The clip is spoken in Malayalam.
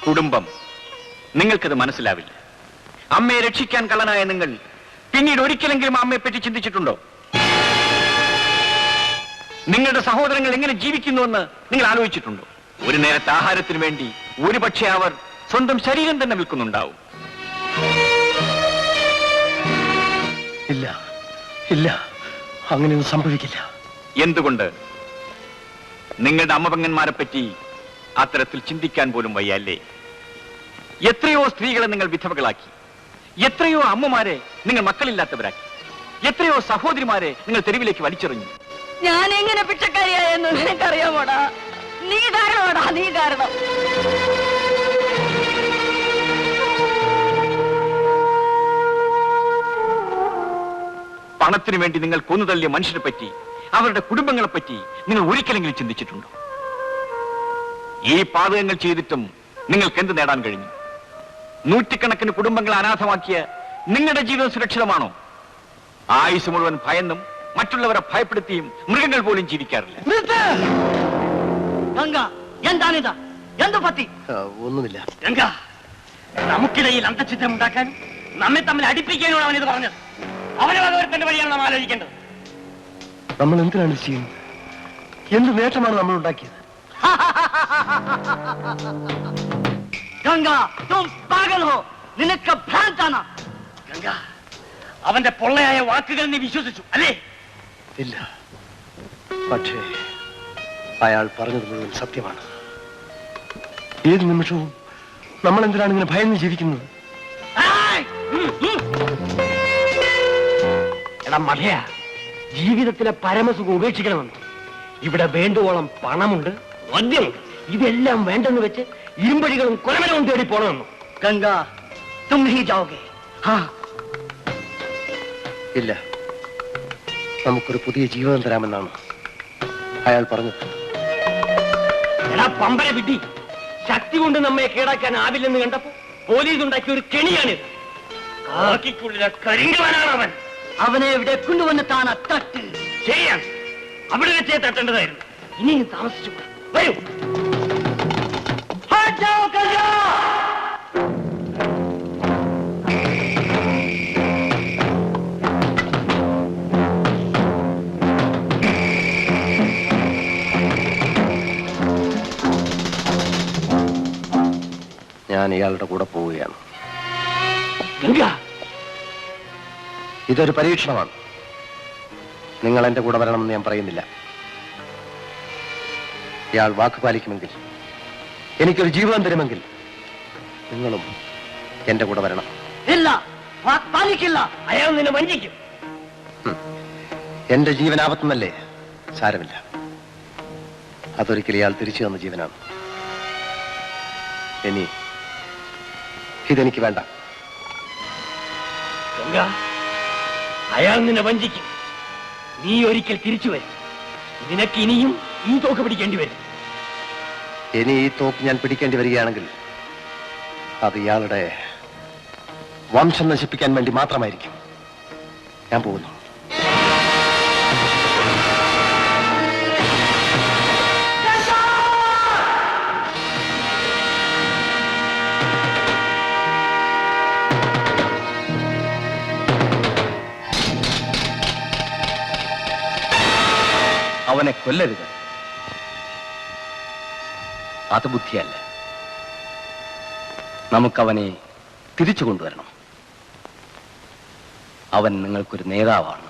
കുടുംബം. നിങ്ങൾക്കത് മനസ്സിലാവില്ല. അമ്മയെ രക്ഷിക്കാൻ കള്ളനായ നിങ്ങൾ പിന്നീട് ഒരിക്കലെങ്കിലും അമ്മയെ പറ്റി ചിന്തിച്ചിട്ടുണ്ടോ? നിങ്ങളുടെ സഹോദരങ്ങൾ എങ്ങനെ ജീവിക്കുന്നുവെന്ന് നിങ്ങൾ ആലോചിച്ചിട്ടുണ്ടോ? ഒരു നേരത്തെ ആഹാരത്തിന് വേണ്ടി ഒരുപക്ഷെ അവർ സ്വന്തം ശരീരം തന്നെ വിൽക്കുന്നുണ്ടാവും. ഇല്ല ഇല്ല, അങ്ങനെയൊന്നും സംഭവിക്കില്ല. എന്തുകൊണ്ട്? നിങ്ങളുടെ അമ്മപെങ്ങന്മാരെ പറ്റി അത്തരത്തിൽ ചിന്തിക്കാൻ പോലും വയ്യല്ലേ? എത്രയോ സ്ത്രീകളെ നിങ്ങൾ വിധവകളാക്കി, എത്രയോ അമ്മമാരെ നിങ്ങൾ മക്കളില്ലാത്തവരാക്കി, എത്രയോ സഹോദരിമാരെ നിങ്ങൾ തെരുവിലേക്ക് വലിച്ചെറിഞ്ഞു. ഞാൻ എങ്ങനെ പിച്ചക്കാരിയായെന്ന് നിനക്കറിയാമോടാ? നീ കാരണമാടാ, നീ കാരണം. പണത്തിനു വേണ്ടി നിങ്ങൾ കൊന്നുതള്ളിയ മനുഷ്യരെ പറ്റി, അവരുടെ കുടുംബങ്ങളെ പറ്റി നിങ്ങൾ ഒരിക്കലെങ്കിലും ചിന്തിച്ചിട്ടുണ്ടോ? ഈ പാതകങ്ങൾ ചെയ്തിട്ടും നിങ്ങൾക്ക് എന്ത് നേടാൻ കഴിഞ്ഞു? നൂറ്റിക്കണക്കിന് കുടുംബങ്ങളെ അനാഥമാക്കിയ നിങ്ങളുടെ ജീവിതം സുരക്ഷിതമാണോ? ആയുസ് മുഴുവൻ ഭയന്നും മറ്റുള്ളവരെ ഭയപ്പെടുത്തിയും മൃഗങ്ങൾ പോലും ജീവിക്കാറില്ല. എന്താണിത്? എന്ത് പറ്റി? ഒന്നുമില്ല. നമുക്കിടയിൽ അന്തചിത്രം ഉണ്ടാക്കാൻ, നമ്മെ തമ്മിൽ അടിപ്പിക്കാനാണ് അവനിത് പറഞ്ഞത്. അവനെ വകവരുത്തേണ്ട വഴിയാണ് നാം ആലോചിക്കേണ്ടത്. നമ്മൾ എന്തിനാണ് ചെയ്യുന്നത്? എന്ത് നേട്ടമാണ് നമ്മൾ ഉണ്ടാക്കിയത്? നിനക്ക് ഭ്രാന്താണ്. ഗംഗ, അവന്റെ പൊള്ളയായ വാക്കുകൾ നീ വിശ്വസിച്ചു അല്ലേ? ഇല്ല, പക്ഷേ അയാൾ പറഞ്ഞത് മുഴുവൻ സത്യമാണ്. ഏത് നിമിഷവും നമ്മൾ എന്തിനാണ് ഇങ്ങനെ ഭയന്ന് ജീവിക്കുന്നത്? എടാ മഠയ, ജീവിതത്തിലെ പരമസുഖം ഉപേക്ഷിക്കണമെന്ന്. ഇവിടെ വേണ്ടുവോളം പണമുണ്ട്, മദ്യമുണ്ട്. ഇതെല്ലാം വേണ്ടെന്ന് വെച്ച് ഇരുമ്പഴികളും കൊലമരവും തേടി പോണമെന്നു. ഗംഗ, തും ഹി ജാओगे? ഇല്ല, നമുക്കൊരു പുതിയ ജീവിതം തരാമെന്നാണ് അയാൾ പറഞ്ഞത്. എടാ പമ്പര വിഡ്ഢി, ശക്തി കൊണ്ട് നമ്മെ കീഴടക്കാനാവില്ലെന്ന് കണ്ടപ്പോ പോലീസ് ഉണ്ടാക്കിയ ഒരു കെണിയാണിത്. കാക്കിക്കുള്ളിലെ കരിങ്കവനാണ് അവൻ. അവനെ ഇവിടെ കൊണ്ടുവന്ന് താൻ തട്ട്. ശരിയാണ്, അവിടെ വെച്ചേ തട്ടേണ്ടതായിരുന്നു. ഇനിയും താമസിച്ചു വരൂ. ഞാൻ ഇയാളുടെ കൂടെ പോവുകയാണ്. ഗംഗ, ഇതൊരു പരീക്ഷണമാണ്. നിങ്ങൾ എന്റെ കൂടെ വരണമെന്ന് ഞാൻ പറയുന്നില്ല. ഇയാൾ വാക്ക് പാലിക്കുമെങ്കിൽ, എനിക്കൊരു ജീവിതം തരുമെങ്കിൽ നിങ്ങളും എന്റെ കൂടെ വരണം. ഇല്ല, പാലിക്കില്ല. അയാൾ നിന്നെ വഞ്ചിക്കും. എന്റെ ജീവനാപത്തുന്നല്ലേ? സാരമില്ല, അതൊരിക്കൽ ഇയാൾ തിരിച്ചു തന്ന ജീവനാണ്. ഇനി ഇതെനിക്ക് വേണ്ട. ഗംഗ, അയാൾ നിന്നെ വഞ്ചിക്കും. നീ ഒരിക്കൽ തിരിച്ചു വരും. നിനക്ക് ഇനിയും ഈ തോക്ക് പിടിക്കേണ്ടി വരും. ഇനി ഈ തോക്ക് ഞാൻ പിടിക്കേണ്ടി വരികയാണെങ്കിൽ അത് ഇയാളുടെ വംശം നശിപ്പിക്കാൻ വേണ്ടി മാത്രമായിരിക്കും. ഞാൻ പോകുന്നു. അവനെ കൊല്ലരുത്. അത് ബുദ്ധിയല്ല. നമുക്കവനെ തിരിച്ചു കൊണ്ടുവരണം. അവൻ നിങ്ങൾക്കൊരു നേതാവാണ്.